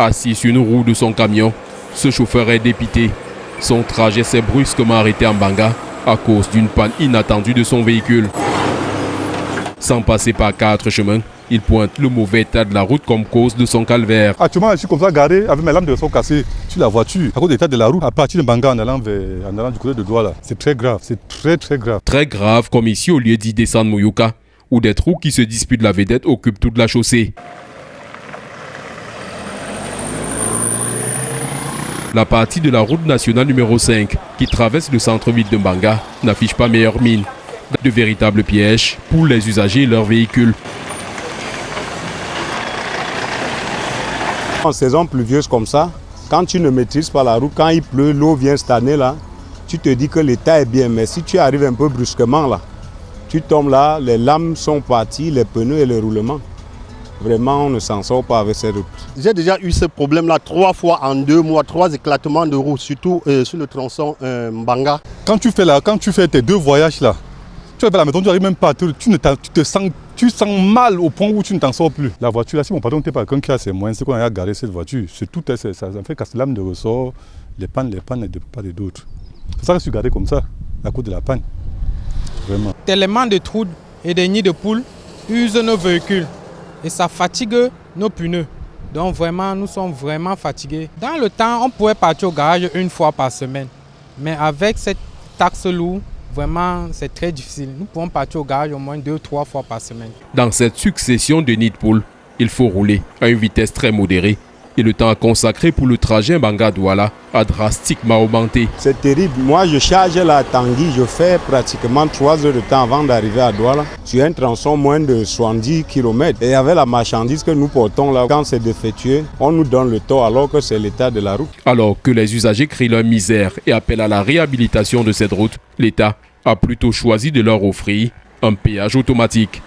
assis sur une roue de son camion. Ce chauffeur est dépité. Son trajet s'est brusquement arrêté en Banga à cause d'une panne inattendue de son véhicule. Sans passer par 4 chemins, il pointe le mauvais état de la route comme cause de son calvaire. Actuellement, je suis comme ça garé avec mes lames de son cassées sur la voiture. À cause de l'état de la route, à partir de Banga en allant du côté de Douala. C'est très grave, c'est très grave. Très grave comme ici au lieu dit descendre Mouyouka, où des trous qui se disputent la vedette occupent toute la chaussée. La partie de la route nationale numéro 5 qui traverse le centre-ville de Banga n'affiche pas meilleure mine. De véritables pièges pour les usagers et leurs véhicules. En saison pluvieuse comme ça, quand tu ne maîtrises pas la route, quand il pleut, l'eau vient cette année là, tu te dis que l'état est bien. Mais si tu arrives un peu brusquement là, tu tombes là, les lames sont parties, les pneus et le roulement. Vraiment, on ne s'en sort pas avec ces routes. J'ai déjà eu ce problème-là 3 fois en 2 mois, 3 éclatements de roue, surtout sur le tronçon Banga. Quand tu fais tes 2 voyages là, tu arrives à la maison, tu n'arrives même pas, tu sens mal au point où tu ne t'en sors plus. La voiture là, si mon patron n'était pas quelqu'un qui a ses moyens, c'est qu'on a garé cette voiture. C'est tout, ça fait casser l'âme de ressort, les pannes de part et d'autre. C'est ça que je suis garé comme ça, à cause de la panne. Vraiment. Tellement de trous et des nids de poules usent nos véhicules. Et ça fatigue nos pneus. Donc vraiment, nous sommes vraiment fatigués. Dans le temps, on pouvait partir au garage 1 fois par semaine. Mais avec cette taxe lourde, vraiment, c'est très difficile. Nous pouvons partir au garage au moins 2-3 fois par semaine. Dans cette succession de nids de poules, il faut rouler à une vitesse très modérée. Et le temps consacré pour le trajet Banga-Douala a drastiquement augmenté. C'est terrible. Moi, je charge la Tanguy, je fais pratiquement 3 heures de temps avant d'arriver à Douala. Sur un tronçon moins de 70 km. Et avec la marchandise que nous portons là, quand c'est défectueux, on nous donne le tort alors que c'est l'état de la route. Alors que les usagers crient leur misère et appellent à la réhabilitation de cette route, l'État a plutôt choisi de leur offrir un péage automatique.